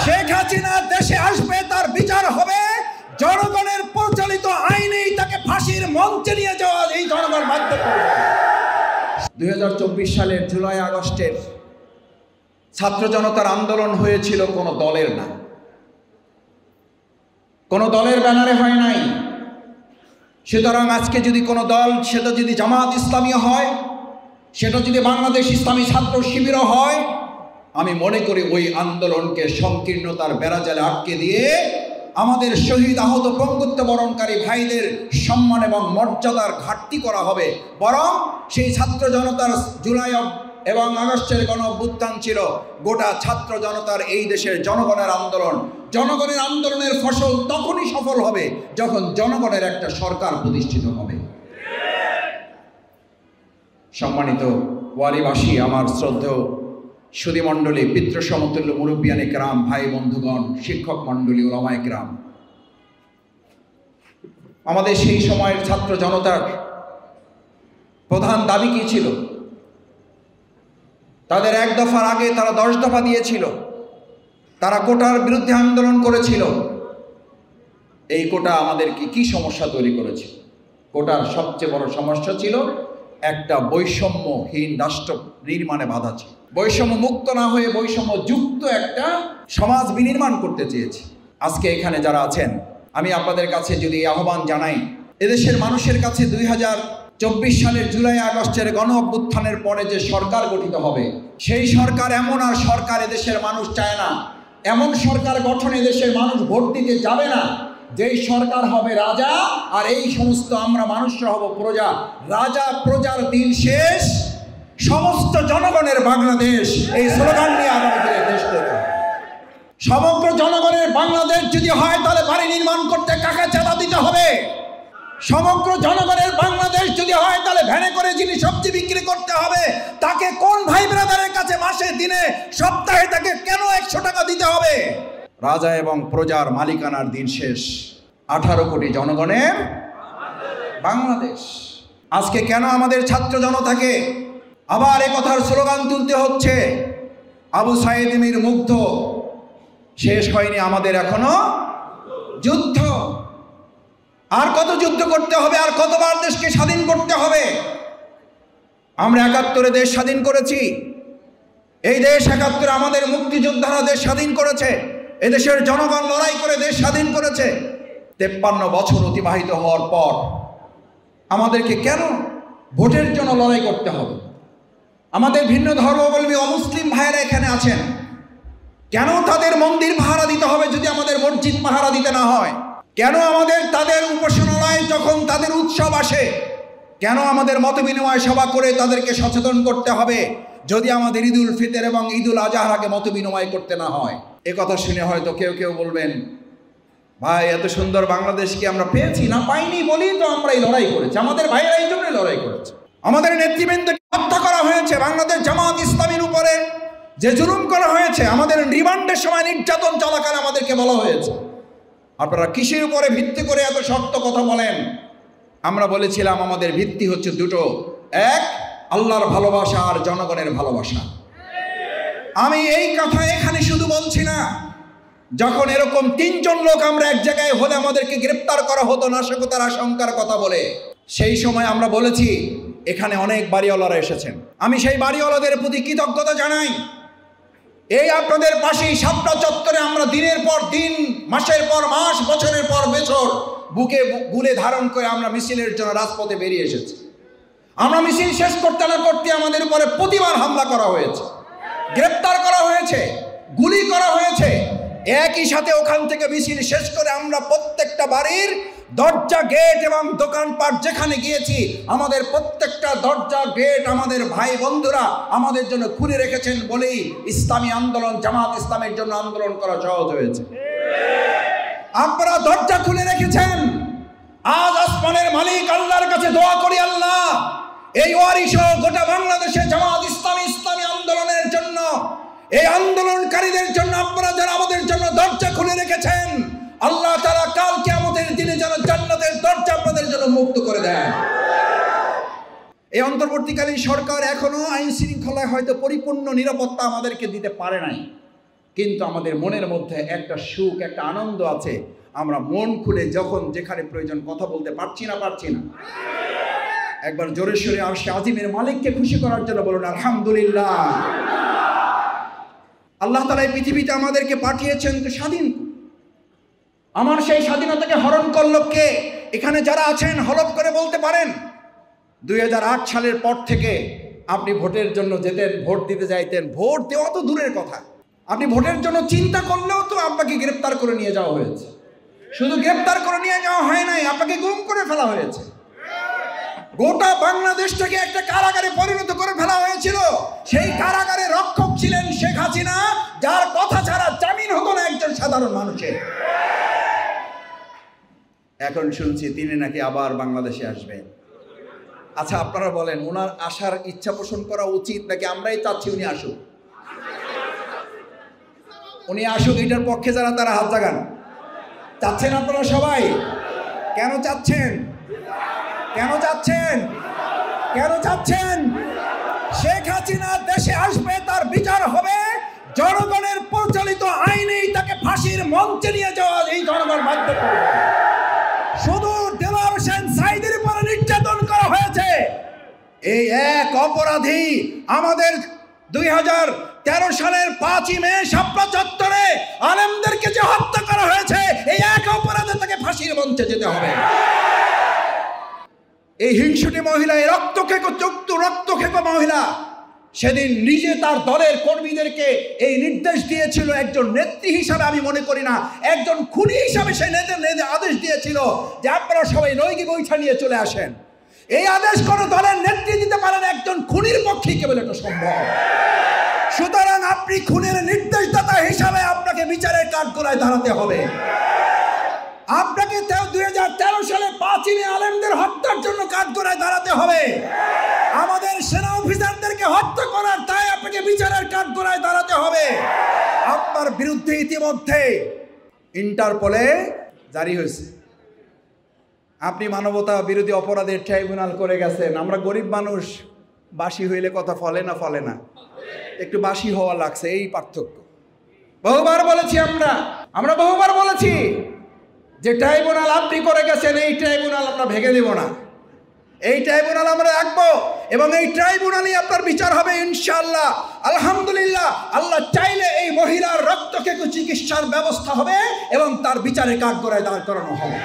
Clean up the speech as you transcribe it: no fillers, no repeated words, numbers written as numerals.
শেখ হাসিনা দেশে আসবে, তার বিচার হবে, জনগণের পরিচালিত আইনেই তাকে ফাঁসির মঞ্চে নিয়ে যাওয়া এই জনগণ বাধ্য করবে। 2024 সালের জুলাই আগস্টের ছাত্র জনতার আন্দোলন হয়েছিল কোনো দলের না, কোনো দলের ব্যানারে হয় নাই। সুতরাং আজকে যদি কোনো দল, সেটা যদি জামাত ইসলামী হয়, সেটা যদি বাংলাদেশ ইসলামী ছাত্র শিবিরও হয়, আমি মনে করি ওই আন্দোলনকে সংকীর্ণতার বেড়াজালে আটকে দিয়ে আমাদের শহীদ আহত পঙ্গুত্ব বরণকারী ভাইদের সম্মান এবং মর্যাদার ঘাটতি করা হবে। বরং সেই ছাত্র জনতার জুলাই এবং আগস্টের গণ অভ্যুত্থান ছিল গোটা ছাত্র জনতার, এই দেশের জনগণের আন্দোলন। জনগণের আন্দোলনের ফসল তখনই সফল হবে যখন জনগণের একটা সরকার প্রতিষ্ঠিত হবে। সম্মানিত ওয়ারিবাসী, আমার শ্রদ্ধেয় সুধীমণ্ডলী, পিতৃ সমতুল্য মুরব্বিয়ানে কেরাম, ভাই বন্ধুগণ, শিক্ষক মণ্ডলী, ওলামায়ে কেরাম, আমাদের সেই সময়ের ছাত্র জনতার প্রধান দাবি কি ছিল? তাদের 1 দফার আগে তারা 10 দফা দিয়েছিল। তারা কোটার বিরুদ্ধে আন্দোলন করেছিল। এই কোটা আমাদেরকে কি সমস্যা তৈরি করেছে? কোটার সবচেয়ে বড় সমস্যা ছিল একটা বৈষম্যহীন রাষ্ট্র নির্মাণে বাধা ছিল। বৈষম্য মুক্ত না হয়ে বৈষম্য যুক্ত একটা সমাজ বিনির্মাণ করতে চেয়েছে। আজকে এখানে যারা আছেন, আমি আপনাদের কাছে যদি আহ্বান জানাই, এদেশের মানুষের কাছে 2024 সালের জুলাই আগস্টের গণ অভ্যুত্থানের পরে যে সরকার গঠিত হবে, সেই সরকার এমন আর সরকার এদেশের মানুষ চায় না। এমন সরকার গঠনে এদেশের মানুষ ভোট দিতে যাবে না। যেই সরকার হবে রাজা, আর এই সমস্ত আমরা মানুষরা হব প্রজা। রাজা প্রজার দিন শেষ, সমস্ত জনগণের বাংলাদেশ, এই স্লোগান নিয়ে আগামী দিনে দেশ তৈরি হবে। সমগ্র জনগণের বাংলাদেশ যদি হয়, তাহলে বাড়ি নির্মাণ করতে কাকে চাঁদা দিতে হবে? সমগ্র জনগণের বাংলাদেশ যদি হয়, তাহলে ভ্যানে করে যিনি সবজি বিক্রি করতে হবে, তাকে কোন ভাই ব্রাদারের কাছে মাসে, দিনে, সপ্তাহে তাকে কেন 100 টাকা দিতে হবে? রাজা এবং প্রজার মালিকানার দিন শেষ। 18 কোটি জনগণের বাংলাদেশ। আজকে কেন আমাদের ছাত্র জনতাকে আবার এ কথার স্লোগান তুলতে হচ্ছে? আবু সাইদ মীর মুগ্ধ, শেষ হয়নি আমাদের এখনো যুদ্ধ। আর কত যুদ্ধ করতে হবে? আর কতবার দেশকে স্বাধীন করতে হবে? আমরা 71-এ দেশ স্বাধীন করেছি। এই দেশ 71-এ আমাদের মুক্তিযোদ্ধারা দেশ স্বাধীন করেছে। এদেশের জনগণ লড়াই করে দেশ স্বাধীন করেছে। 53 বছর অতিবাহিত হওয়ার পর আমাদেরকে কেন ভোটের জন্য লড়াই করতে হবে? আমাদের ভিন্ন ধর্মাবলম্বী অমুসলিম ভাইয়েরা এখানে আছেন, কেন তাদের মন্দির পাহারা দিতে হবে যদি আমাদের মসজিদ পাহারা দিতে না হয়? কেন আমাদের তাদের উপাসনালয়ে যখন তাদের উৎসব আসে, কেন আমাদের মত বিনিময় সভা করে তাদেরকে সচেতন করতে হবে যদি আমাদের ঈদুল ফিতর এবং ঈদুল আজহার আগে মত বিনিময় করতে না হয়? এ কথা শুনে হয়তো কেউ কেউ বলবেন, ভাই এত সুন্দর বাংলাদেশ কি আমরা পেয়েছি? না, পাইনি বলেই তো আমরা এই লড়াই করেছি। আমাদের ভাইয়েরা এই জন্যই লড়াই করেছে। আমাদের নেতৃবৃন্দকে হত্যা করা হয়েছে। বাংলাদেশ জামাত ইসলামীর উপরে যে জুলুম করা হয়েছে, আমাদের রিমান্ডের সময় নির্যাতন চলাকালে আমাদেরকে বলা হয়েছে, আপনারা কিসের উপরে ভিত্তি করে এত শক্ত কথা বলেন? আমরা বলেছিলাম আমাদের ভিত্তি হচ্ছে দুটো, এক আল্লাহর ভালোবাসা আর জনগণের ভালোবাসা। আমি এই কথা এখানে শুধু বলছি না, যখন এরকম 3 জন লোক আমরা এক জায়গায় হলে আমাদেরকে গ্রেপ্তার করা হতো নাশকতার আশঙ্কার কথা বলে, সেই সময় আমরা বলেছি এখানে অনেক বাড়িওয়ালারা এসেছেন। আমি সেই বাড়িওয়ালাদের প্রতি কৃতজ্ঞতা জানাই। এই আপনাদের পাশেই শাপলা চত্বরে আমরা দিনের পর দিন, মাসের পর মাস, বছরের পর বছর বুকে গুলে ধারণ করে আমরা মিছিলের জন্য রাজপথে বেরিয়ে এসেছি। আমরা মিছিল শেষ করতে না করতে আমাদের উপরে প্রতিবার হামলা করা হয়েছে, গ্রেপ্তার করা হয়েছে, গুলি করা হয়েছে। একই সাথে ওখান থেকে মিছিল শেষ করে আমরা প্রত্যেকটা বাড়ির দরজা, গেট এবং দোকানপাট যেখানে গিয়েছি, আমাদের প্রত্যেকটা দরজা, গেট আমাদের ভাই বন্ধুরা আমাদের জন্য খুলে রেখেছেন বলেই ইসলামী আন্দোলন, জামাত ইসলামের জন্য আন্দোলন করা সহজ হয়েছে। আপনারা দরজা খুলে রেখেছেন। আজ আসমানের মালিক আল্লাহর কাছে দোয়া করি, আল্লাহ এই ওয়ারিসহ গোটা বাংলাদেশে জামাত ইসলামী আন্দোলনের জন্য, এই আন্দোলনকারীদের জন্য আপনারা যারা আমাদের জন্য দরজা খুলে রেখেছেন, আল্লাহ তাআলা কাল কিয়ামতের দিনে যেন জান্নাতের দরজা আপনাদের জন্য মুক্ত করে দেন। এই অন্তর্বর্তীকালীন সরকার এখনো আইন শৃঙ্খলায় হয়তো পরিপূর্ণ নিরাপত্তা আমাদেরকে দিতে পারে নাই, কিন্তু আমাদের মনের মধ্যে একটা সুখ, একটা আনন্দ আছে। আমরা মন খুলে যখন যেখানে প্রয়োজন কথা বলতে পারছি না। একবার জোরে সোরে আরশে আজিমের মালিককে খুশি করার জন্য বলুন আলহামদুলিল্লাহ। আল্লাহ তাআলা এই পৃথিবীতে আমাদেরকে পাঠিয়েছেন তো স্বাধীন। আমার সেই স্বাধীনতাকে হরণ করলো কে? এখানে যারা আছেন হলফ করে বলতে পারেন 2008 সালের পর থেকে আপনি ভোটের জন্য যেতেন, ভোট দিতে যাইতেন, ভোট দেওয়া তো দূরের কথা, আপনি ভোটের জন্য চিন্তা করলেও তো আপনাকে গ্রেফতার করে নিয়ে যাওয়া হয়েছে। শুধু গ্রেফতার করে নিয়ে যাওয়া হয় নাই, আপনাকে গুম করে ফেলা হয়েছে। গোটা বাংলাদেশটাকে একটা কারাগারে পরিণত করে ফেলা হয়েছিল। সেই কারাগারে রক্ষক ছিলেন শেখ হাসিনা, যার কথা ছাড়া জামিন হতো না একজন সাধারণ মানুষের। এখন শুনছি তিনি নাকি আবার বাংলাদেশে আসবেন। আচ্ছা আপনারা বলেন, ওনার আসার ইচ্ছা পোষণ করা উচিত নাকি আমরাই চাচ্ছি উনি আসুক? উনি আসুক এটার পক্ষে যারা তারা হাত জাগান। চাচ্ছেন আপনারা সবাই? কেন চাচ্ছেন? কেন চাচ্ছেন? কেন চাচ্ছেন? শেখ হাসিনা দেশে আসবে, তার বিচার হবে, জনগণের পরিচালিত আইনেই তাকে ফাঁসির মঞ্চে নিয়ে যাওয়া এই জনগণ বাধ্য করবে। শুধু দেলোয়ার হোসেন সাঈদীর উপরে নির্যাতন করা হয়েছে, এই এক অপরাধী আমাদের 2013 সালের 5ই মে শাপলা চত্বরে আলেমদেরকে যে হত্যা করা হয়েছে, এই এক অপরাধে তাকে ফাঁসির মঞ্চে যেতে হবে। এই হিংসুটি মহিলা, এই রক্তখেকো মহিলা সেদিন নিজে তার দলের কর্মীদেরকে এই নির্দেশ দিয়েছিল। একজন নেত্রী হিসাবে আমি মনে করি না, একজন খুনি হিসাবে সে আদেশ দিয়েছিল যে আপনারা সবাই নৈকি বৈঠা নিয়ে চলে আসেন। এই আদেশ কোনো দলের নেত্রী দিতে পারেন, একজন খুনির পক্ষেই কেবল এটা সম্ভব। সুতরাং আপনি খুনের নির্দেশদাতা হিসাবে আপনাকে বিচারের কাঠগড়ায় দাঁড়াতে হবে। আপনাকে 2013 সালে 5ই মে আলেমদের হত্যার জন্য কাঠগড়ায় দাঁড়াতে হবে। আমাদের সেনা অফিসারদেরকে হত্যা করার তাই আপনাকে বিচারের কাঠগড়ায় দাঁড়াতে হবে। আপনার বিরুদ্ধে ইতিমধ্যে ইন্টারপোলে জারি হয়েছে। আপনি মানবতা বিরোধী অপরাধের ট্রাইব্যুনাল করে গেছেন। আমরা গরিব মানুষ, বাসি হইলে কথা ফলে না, একটু বাসি হওয়া লাগছে, এই পার্থক্য। বহুবার বলেছি আমরা বহুবার বলেছি যে ট্রাইব্যুনাল আপনি করে গেছেন, এই ট্রাইব্যুনাল আমরা ভেঙে দেব না, এই ট্রাইব্যুনাল আমরা রাখবো এবং এই ট্রাইব্যুনালই আপনার বিচার হবে ইনশাআল্লাহ। আলহামদুলিল্লাহ, আল্লাহ চাইলে এই মহিলার রক্তক্ষেকো চিকিৎসার ব্যবস্থা হবে এবং তার বিচারে কাঠগড়ায় দাঁড় করানো হবে।